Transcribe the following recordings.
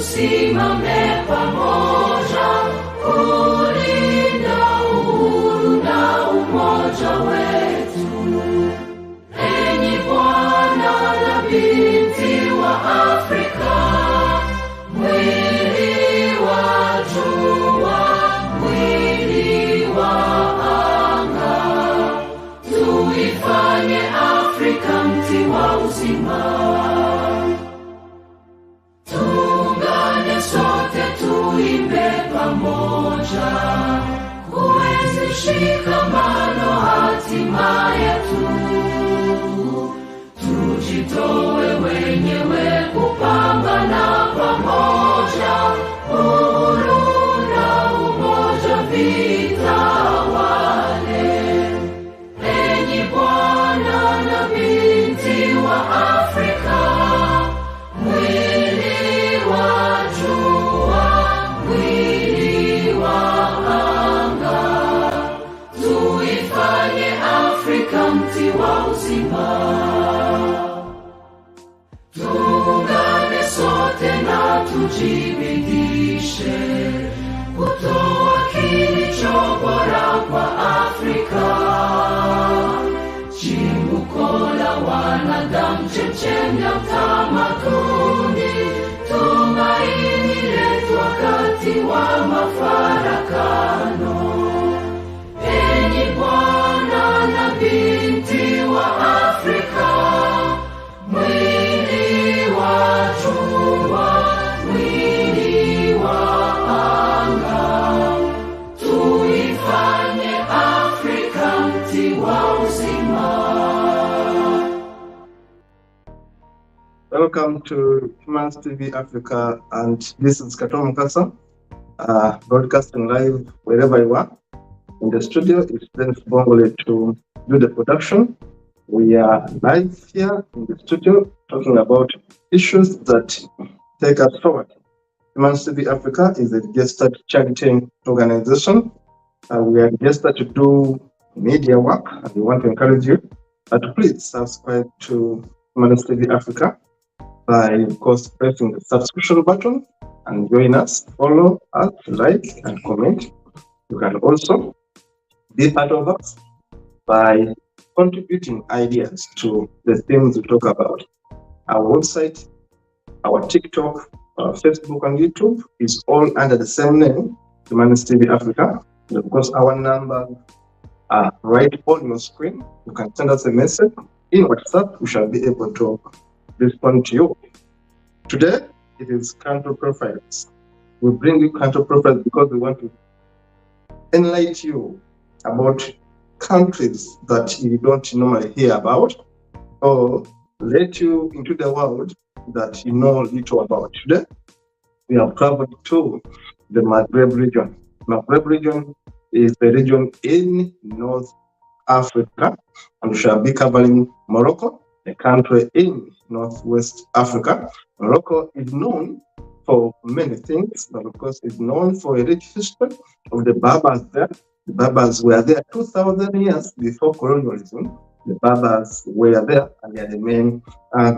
tusimame pamoja kulinda uhuru na umoja wetu. Enyi Bwana na binti wa Afrika, mwili wa jua, mwili wa anga, tuifanye Afrika mti wa uzima. Tuungane sote tuimbe pamoja, kuenzi shikamano hatima yetu. Tujitoe wenyewe kupambana pamoja, uhuru na umoja vitawale. Enyi Bwana na binti wa Afrika, mwili wa jua, mwili wa anga, tuifanye Afrika mti wa uzima. Tuungane sote na tujibidishe kutoa kilicho bora kwa Afrika, chimbuko la wanadamu, chemchemi ya utamaduni, tumaini letu wakati wa mafarakano. Enyi Bwana na binti wa Afrika, mwili wa jua, mwili wa anga, tuifanye Afrika mti wa uzima. Welcome to Humans TV Africa, and this is Kato Mukasa, broadcasting live wherever you are. In the studio, it's Dennis Bongole to do the production. We are live here in the studio talking about issues that take us forward. Humans TV Africa is a registered charity organization. We are registered to do media work, and we want to encourage you to please subscribe to Humans TV Africa by, of course, pressing the subscription button and join us, follow us, like and comment. You can also be part of us by contributing ideas to the things we talk about. Our website, our TikTok, our Facebook and YouTube is all under the same name, Humanist TV Africa. And of course, our numbers are right on your screen. You can send us a message in WhatsApp. We shall be able to respond to you. Today, it is country profiles. We bring you country profiles because we want to enlighten you about countries that you don't normally hear about, or let you into the world that you know little about. Today, we have traveled to the Maghreb region. Maghreb region is the region in North Africa, and we shall be covering Morocco, a country in Northwest Africa. Morocco is known for many things, but of course is known for a rich history of the Berbers there. The Berbers were there 2,000 years before colonialism. The Berbers were there, and they are the main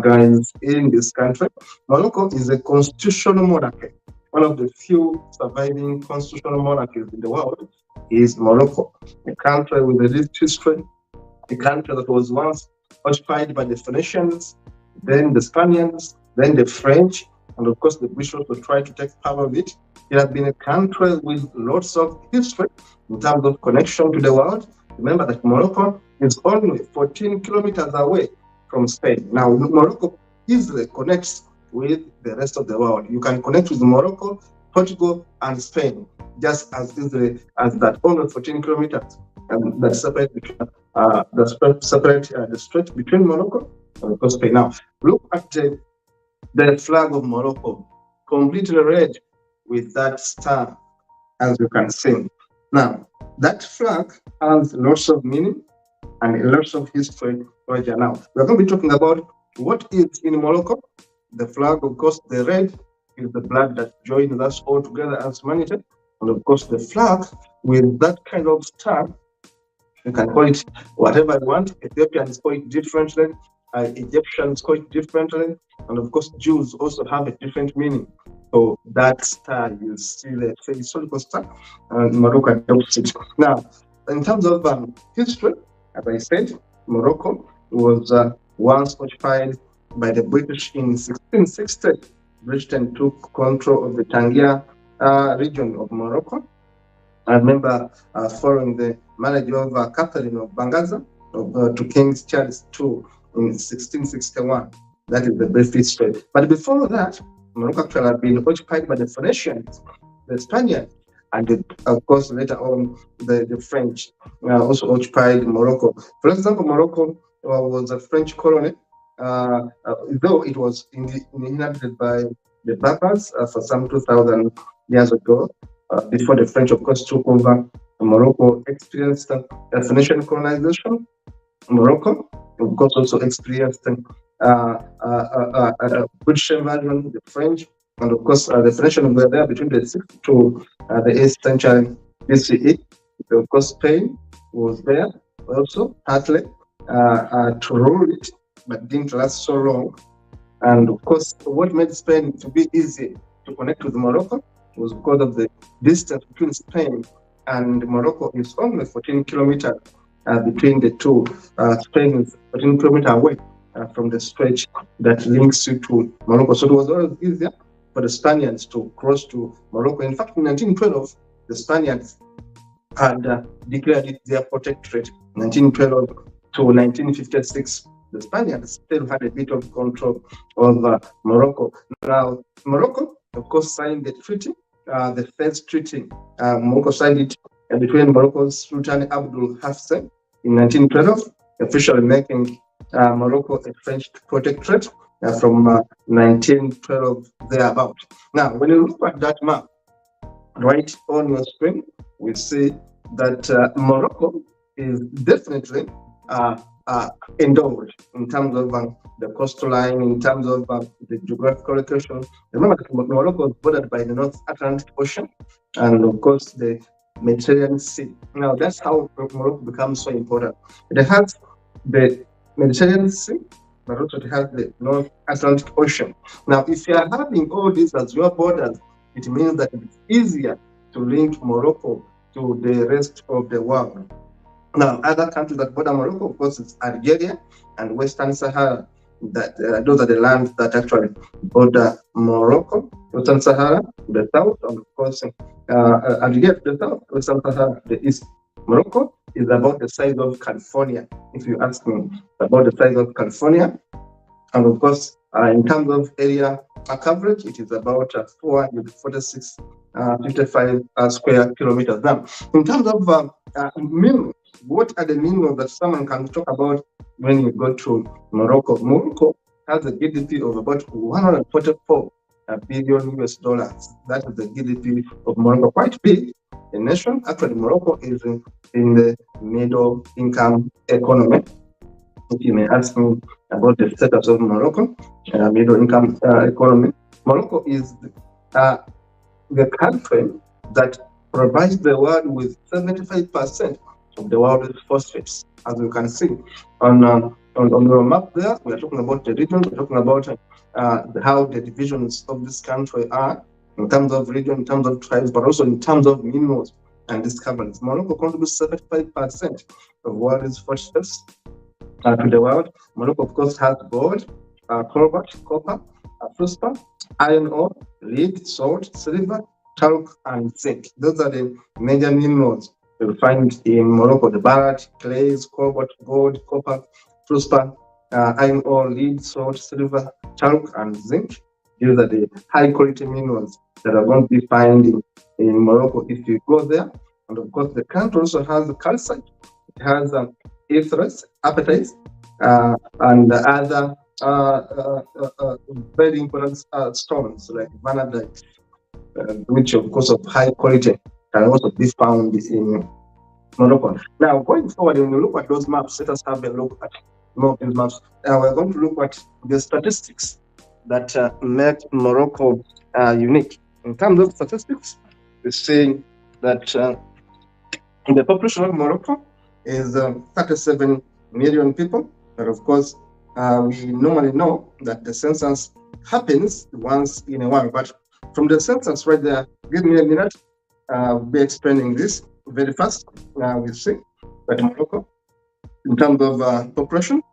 guys in this country. Morocco is a constitutional monarchy. One of the few surviving constitutional monarchies in the world is Morocco, a country with a rich history, a country that was once occupied by the Phoenicians, then the Spaniards, then the French, and of course the British also tried to take power of it. It has been a country with lots of history in terms of connection to the world. Remember that Morocco is only 14 kilometers away from Spain. Now, Morocco easily connects with the rest of the world. You can connect with Morocco, Portugal, and Spain just as easily as that, only 14 kilometers. And that separate the stretch between Morocco and of course Spain. Now, look at the flag of Morocco, completely red with that star, as you can see. Now, that flag has lots of meaning and lots of history right here. Now, we're going to be talking about what is in Morocco. The flag, of course, the red is the flag that joins us all together as humanity. And of course, the flag with that kind of star, you can call it whatever you want. Ethiopians call it differently. Egyptians call it differently. And of course, Jews also have a different meaning So that star you see there, it's a historical star, and Morocco adopts it. Now, in terms of history, as I said, Morocco was once occupied by the British in 1660. Britain took control of the Tangier region of Morocco. I remember following the marriage of Catherine of Bangaza to King Charles II in 1661. That is the brief history. But before that, Morocco actually had been occupied by the Phoenicians, the Spaniards, and of course later on the French also occupied Morocco. For example, Morocco was a French colony, though it was inhabited by the Berbers for some 2,000 years ago. Before the French, of course, took over, Morocco experienced Phoenician colonization. Morocco, of course, also experienced British invasion, the French, and of course, the Phoenicians were there between the 6th to the 8th century BCE. Of course, Spain was there also, partly to rule it, but didn't last so long. And of course, what made Spain to be easy to connect with Morocco was because of the distance between Spain and Morocco is only 14 kilometers between the two. Spain is 14 kilometers away from the stretch that links you to Morocco. So it was always easier for the Spaniards to cross to Morocco. In fact, in 1912, the Spaniards had declared it their protectorate. 1912 to 1956. The Spaniards still had a bit of control of Morocco. Now, Morocco, of course, signed the treaty, the first treaty. Morocco signed it between Morocco's Sultan Abdul Hafsa in 1912, officially making Morocco a French protectorate from 1912 thereabout. Now, when you look at that map right on your screen, we see that Morocco is definitely endowed in terms of the coastline, in terms of the geographical location. Remember that Morocco is bordered by the North Atlantic Ocean and, of course, the Mediterranean Sea. Now, that's how Morocco becomes so important. It has the Mediterranean Sea, but also it has the North Atlantic Ocean. Now, if you are having all these as your borders, it means that it's easier to link Morocco to the rest of the world. Now, other countries that border Morocco, of course, it's Algeria and Western Sahara. That those are the lands that actually border Morocco. Western Sahara, the south, and of course, Algeria, the south, Western Sahara, the east. Morocco is about the size of California, if you ask me, about the size of California. And of course, in terms of area coverage, it is about 446, 55 square kilometers. Now, in terms of minerals, what are the minerals that someone can talk about when you go to Morocco? Morocco has a GDP of about 144 billion US dollars. That is the GDP of Morocco, quite big. The nation, actually, Morocco is in the middle income economy. If you may ask me about the status of Morocco, middle income economy, Morocco is the country that provides the world with 75% of the world's phosphates. As you can see on your map there, we are talking about the regions, we're talking about how the divisions of this country are in terms of region, in terms of tribes, but also in terms of minerals and discoveries. Morocco contributes 75% of world's phosphates to the world. Morocco, of course, has gold, cobalt, copper, phosphor, iron ore, lead, salt, silver, talc, and zinc. Those are the major minerals you'll find in Morocco: the barite, clays, cobalt, gold, copper, phosphor, iron ore, lead, salt, silver, talc, and zinc. These are the high quality minerals that are going to be found in Morocco if you go there. And of course, the country also has calcite, it has ethers, apatites, and other very important stones like vanadite, which of course of high quality can also be found in Morocco. Now, going forward, when we look at those maps, let us have a look at more of these maps. We're going to look at the statistics that make Morocco unique. In terms of statistics, we're saying that the population of Morocco is 37 million people. But of course, we normally know that the census happens once in a while. But from the census right there, give me a minute. We'll be explaining this very fast. Now we see that Morocco, in terms of population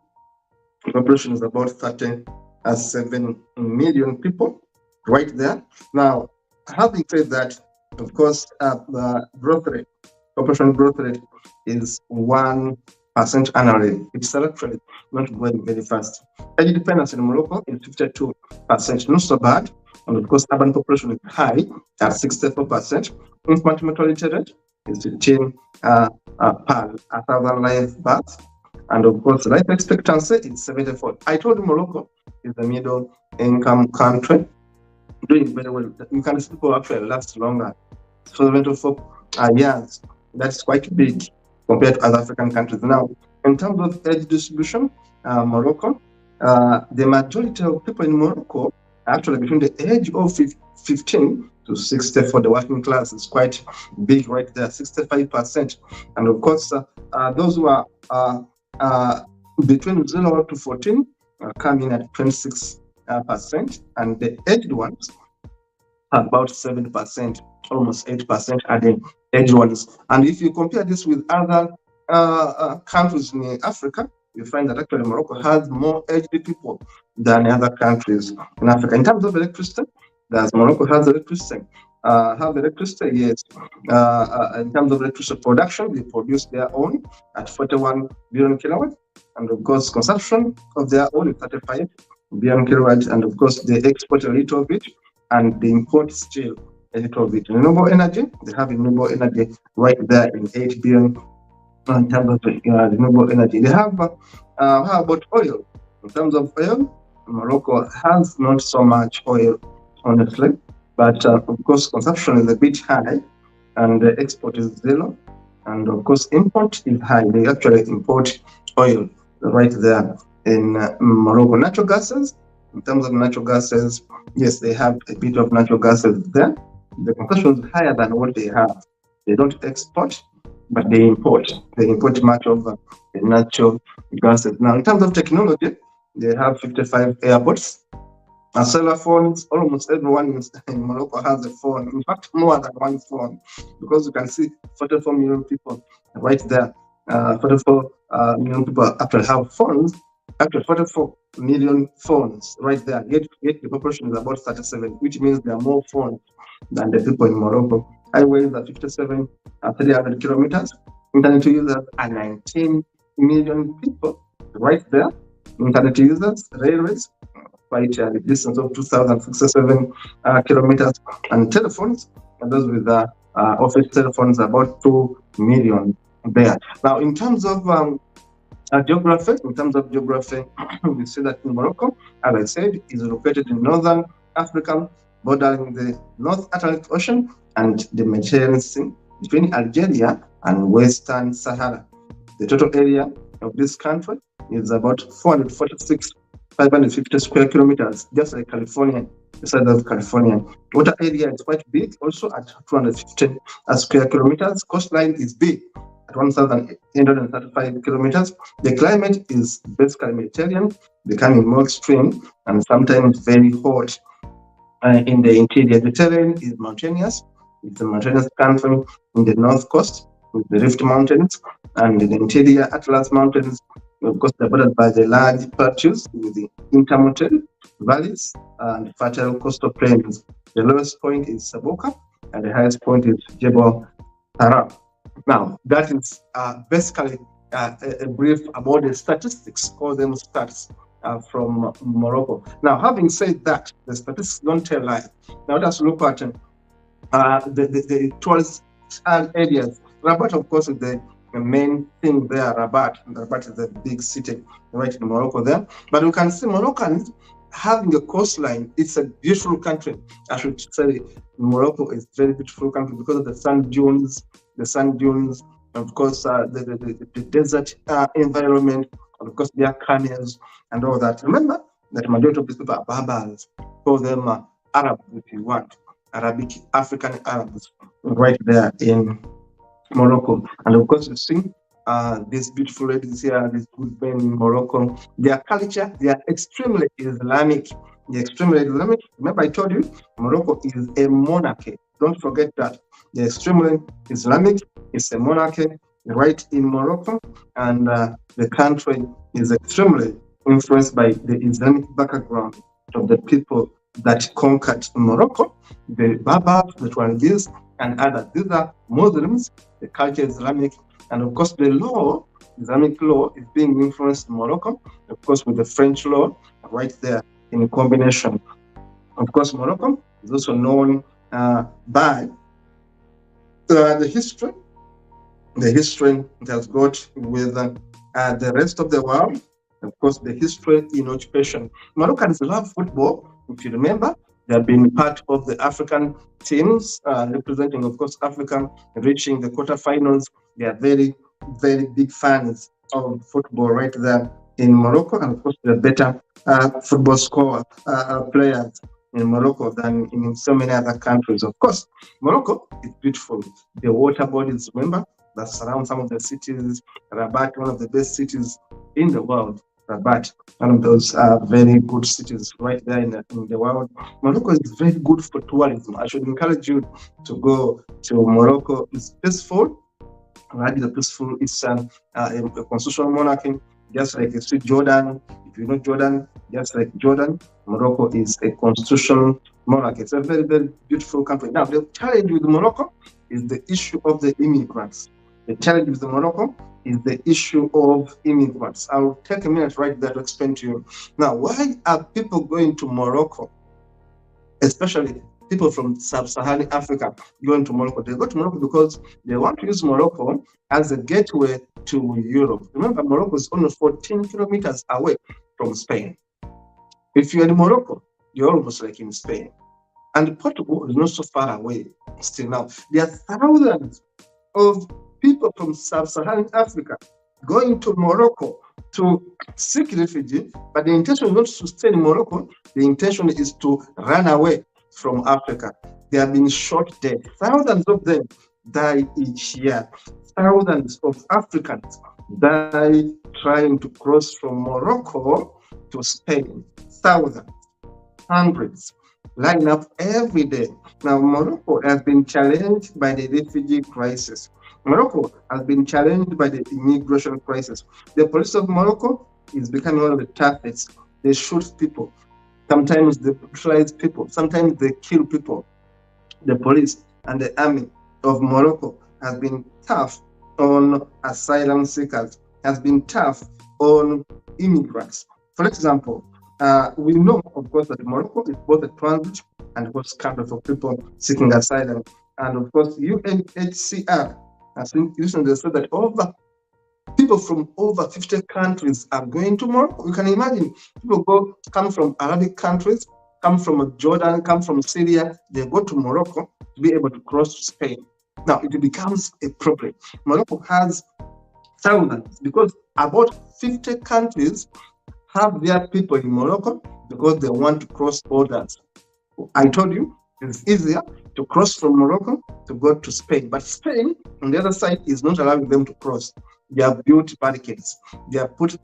is about 37 million people right there. Now, having said that, of course, the growth rate, population growth rate is 1% annually. It's actually not going very fast. Age dependence in Morocco is 52%, not so bad. And of course, urban population is high at 64%. Infant mortality rate is 15 per 1,000 live births. And of course, life expectancy is 74. I told you Morocco is a middle income country, doing very well. You can see people actually last longer. 74 years. That's quite big compared to other African countries. Now, in terms of age distribution, Morocco, the majority of people in Morocco are actually between the age of 15 to 60 for the working class. Is quite big right there, 65%. And of course, those who are between 0 to 14 come in at 26%, and the aged ones are about 7%, almost 8% are the aged ones. And if you compare this with other countries in Africa, you find that actually Morocco has more aged people than other countries in Africa. In terms of electricity, does Morocco has electricity? Have electricity? Yes. In terms of electricity production, they produce their own at 41 billion kilowatts, and of course, consumption of their own is 35 billion kilowatts, and of course, they export a little of it, and they import still a little of it. Renewable energy, they have renewable energy right there in 8 billion in terms of renewable energy. They have, how about oil? In terms of oil, Morocco has not so much oil, honestly, but of course, consumption is a bit high, and the export is 0, and of course, import is high. They actually import oil right there in Morocco. Natural gases, in terms of natural gases, yes, they have a bit of natural gases there. The consumption is higher than what they have. They don't export, but they import. They import much of the natural gases. Now, in terms of technology, they have 55 airports. Cellular phones, almost everyone in Morocco has a phone. In fact, more than one phone, because you can see 44 million people right there. 44 million people actually have phones. Actually, 44 million phones right there. Yet the population is about 37, which means there are more phones than the people in Morocco. Highways are 57, 300 kilometers. Internet users are 19 million people right there. Internet users, railways, quite a distance of 2,067 kilometers, and telephones, and those with office telephones, about 2 million there. Now, in terms of geography, we see that in Morocco, as I said, is located in northern Africa, bordering the North Atlantic Ocean and the Mediterranean Sea, between Algeria and Western Sahara. The total area of this country is about 550 square kilometers, just like California, the size of California. Water area is quite big, also at 250 square kilometers. Coastline is big, at 1,835 kilometers. The climate is basically Mediterranean, becoming more extreme and sometimes very hot in the interior. The terrain is mountainous. It's a mountainous country in the north coast, with the Rift Mountains, and the interior Atlas Mountains. Of course, they're bordered by the large plateaus with the intermountain valleys and fertile coastal plains. The lowest point is Saboka, and the highest point is Jebel Tarab. Now, that is basically a brief about the statistics, call them stats, from Morocco. Now, having said that, the statistics don't tell lies. Now, let's look at the tourist areas. Rabat, of course, is the main thing there. Rabat is a big city right in Morocco there. But you can see Moroccans having a coastline. It's a beautiful country. I should say Morocco is a very beautiful country because of the sand dunes, of course, the desert environment, and of course, there are camels and all that. Remember that majority of these people are Berbers. Call them Arab if you want, Arabic, African Arabs, right there in Morocco. And of course, you see these beautiful ladies here, these good men in Morocco. Their culture, they are extremely Islamic. the extremely Islamic. Remember, I told you Morocco is a monarchy. Don't forget that. The extremely Islamic is a monarchy right in Morocco, and the country is extremely influenced by the Islamic background of the people that conquered Morocco, the Berbers, the Tuaregs, and others. These are Muslims, the culture is Islamic, and of course the law, Islamic law, is being influenced in Morocco, of course with the French law right there in combination. Of course, Morocco is also known by the history it has got with the rest of the world. Of course, the history in occupation. Moroccans love football. If you remember, they have been part of the African teams representing, of course, Africa, reaching the quarterfinals. They are very, very big fans of football right there in Morocco, and of course, they're better football score players in Morocco than in so many other countries. Of course, Morocco is beautiful. The water bodies, remember, that surround some of the cities. Rabat, one of the best cities in the world. Rabat, one of those very good cities right there in the world. Morocco is very good for tourism. I should encourage you to go to Morocco. It's peaceful. Right, the peaceful. It's a constitutional monarchy, just like you see Jordan. If you know Jordan, just like Jordan, Morocco is a constitutional monarchy. It's a very, very beautiful country. Now, the challenge with Morocco is the issue of the immigrants. The challenge with Morocco is the issue of immigrants. I'll take a minute right there to explain to you. Now, why are people going to Morocco, especially people from sub-Saharan Africa going to Morocco? They go to Morocco because they want to use Morocco as a gateway to Europe. Remember, Morocco is only 14 kilometers away from Spain. If you're in Morocco, you're almost like in Spain. And Portugal is not so far away still now. There are thousands of people from sub-Saharan Africa going to Morocco to seek refugee, but the intention is not to stay in Morocco. The intention is to run away from Africa. They have been shot dead. Thousands of them die each year. Thousands of Africans die trying to cross from Morocco to Spain. Thousands, hundreds, line up every day. Now, Morocco has been challenged by the refugee crisis. Morocco has been challenged by the immigration crisis. The police of Morocco is becoming one of the toughest. They shoot people. Sometimes they brutalize people. Sometimes they kill people. The police and the army of Morocco has been tough on asylum seekers, has been tough on immigrants. For example, we know, of course, that Morocco is both a transit and host country for people seeking asylum. And of course, UNHCR has recently said that people from over 50 countries are going to Morocco. You can imagine people come from Arabic countries, come from Jordan, come from Syria. They go to Morocco to be able to cross to Spain. Now it becomes a problem. Morocco has thousands because about 50 countries have their people in Morocco because they want to cross borders. I told you it's easier to cross from Morocco to go to Spain, but Spain on the other side is not allowing them to cross. They have built barricades. They have put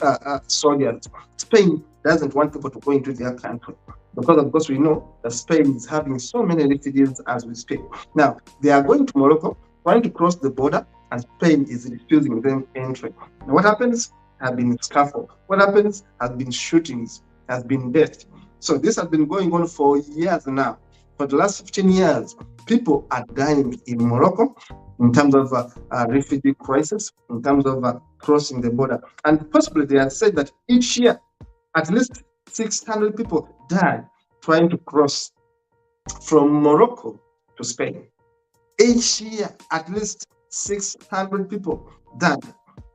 soldiers. Spain doesn't want people to go into their country because, of course, we know that Spain is having so many refugees as we speak. Now, they are going to Morocco, trying to cross the border, and Spain is refusing them entry. Now, what happens? Have been scuffle. What happens? Has been shootings, has been death. So this has been going on for years now. For the last 15 years, people are dying in Morocco in terms of refugee crisis, in terms of crossing the border. And possibly they have said that each year, at least 600 people die trying to cross from Morocco to Spain. Each year, at least 600 people die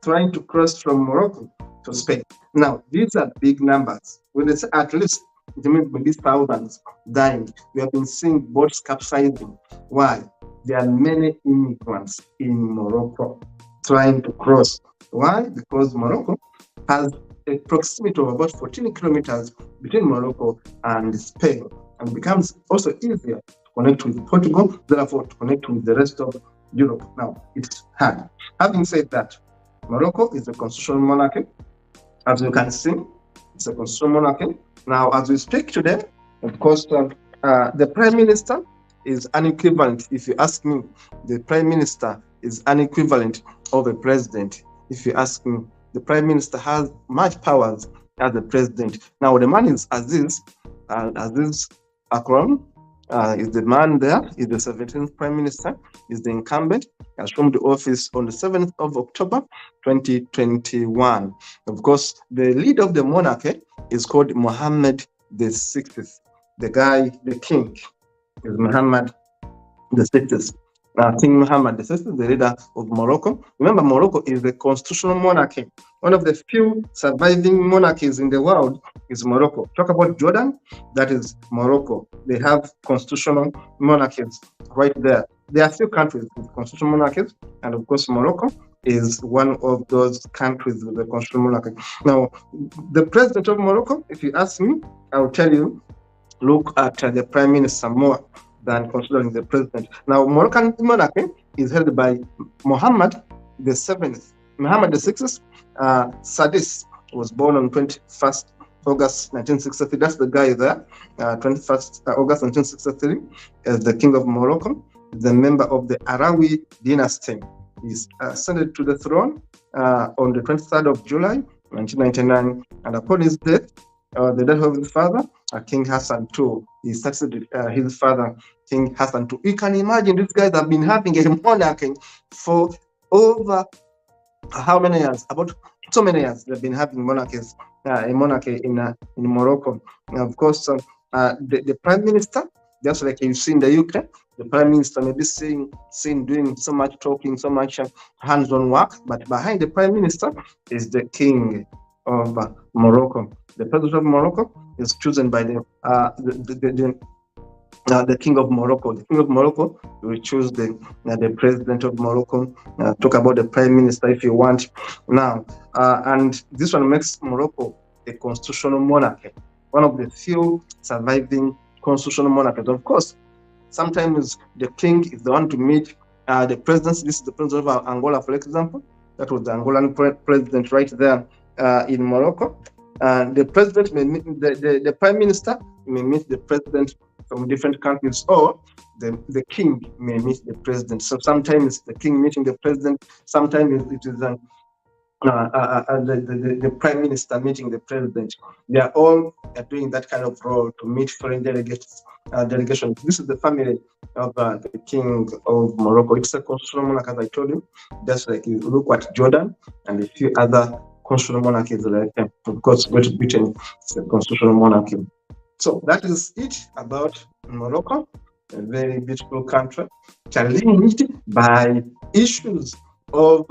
trying to cross from Morocco to Spain. Now, these are big numbers. When they say at least, it means maybe thousands dying. We have been seeing boats capsizing. Why? There are many immigrants in Morocco trying to cross. Why? Because Morocco has a proximity of about 14 kilometers between Morocco and Spain, and becomes also easier to connect with Portugal, therefore to connect with the rest of Europe. Now, it's hard. Having said that, Morocco is a constitutional monarchy. As you can see, it's a constitutional monarchy. Now, as we speak today, Of course, the prime minister is an equivalent. If you ask me, the prime minister is an equivalent of a president. If you ask me, the prime minister has much powers as the president. Now, the man is Aziz Akron. Is the man there, is the 17th prime minister, is the incumbent, assumed the office on the 7th of October 2021. Of course, the leader of the monarchy is called Mohammed VI. The king is Muhammad VI. King Muhammad VI, the leader of Morocco. Remember, Morocco is a constitutional monarchy. One of the few surviving monarchies in the world is Morocco. Talk about Jordan, that is Morocco. They have constitutional monarchies right there. There are few countries with constitutional monarchies, and of course, Morocco is one of those countries with a constitutional monarchy. Now, the president of Morocco, if you ask me, I will tell you, look at the prime minister more than considering the president. Now, Moroccan monarchy is held by Mohammed VII. Mohammed VI, Sadis, was born on 21st August 1963. That's the guy there. 21st August 1963 as the king of Morocco, the member of the Arawi dynasty. He's ascended to the throne on the 23rd of July 1999, and upon his death, the death of his father, King Hassan II, he succeeded his father, King Hassan II. You can imagine these guys have been having a monarchy for over how many years? About so many years they've been having monarchies, a monarchy in Morocco. And of course, the prime minister, just like you see in the UK, the prime minister may be seen doing so much talking, so much hands-on work, but behind the prime minister is the king of Morocco. The president of Morocco is chosen by the king of Morocco. The king of Morocco will choose the president of Morocco. Talk about the prime minister if you want. Now, and this one makes Morocco a constitutional monarchy, one of the few surviving constitutional monarchies. Of course, sometimes the king is the one to meet the president. This is the president of Angola, for example. That was the Angolan president right there in Morocco. The president may meet the prime minister may meet the president from different countries, or the king may meet the president. So sometimes the king meeting the president, sometimes it is the prime minister meeting the president. They are all doing that kind of role to meet foreign delegations. This is the family of the king of Morocco. It's a constitutional monarch, as I told you. Just like you look at Jordan and a few other constitutional monarchies, like of course Great Britain is a constitutional monarchy. So that is it about Morocco, a very beautiful country, challenged by issues of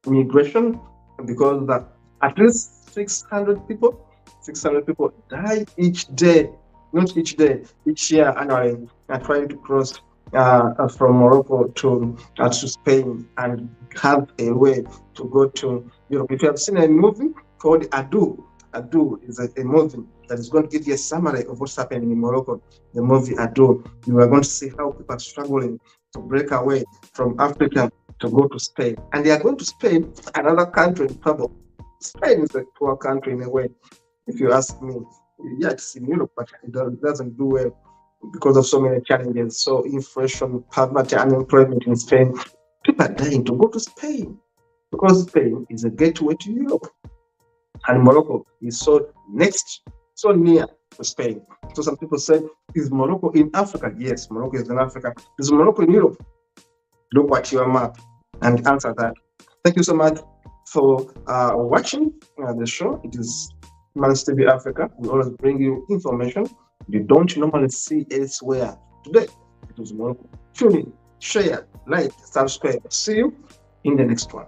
immigration, because at least 600 people die each day, not each day, each year annually, trying to cross from Morocco to Spain and have a way to go to Europe. If you have seen a movie called Adu is a movie that is going to give you a summary of what's happening in Morocco. The movie Adu, you are going to see how people are struggling to break away from Africa to go to Spain. And they are going to Spain, another country in trouble. Spain is a poor country in a way, if you ask me. Yeah, it's in Europe, but it doesn't do well because of so many challenges. So inflation, poverty, unemployment in Spain. People are dying to go to Spain because Spain is a gateway to Europe. And Morocco is so near to Spain. So some people say, is Morocco in Africa? Yes, Morocco is in Africa. Is Morocco in Europe? Look at your map and answer that. Thank you so much for watching the show. It is Humans TV Africa. We always bring you information you don't normally see elsewhere. Today, it was Morocco. Tune in, share, like, subscribe. See you in the next one.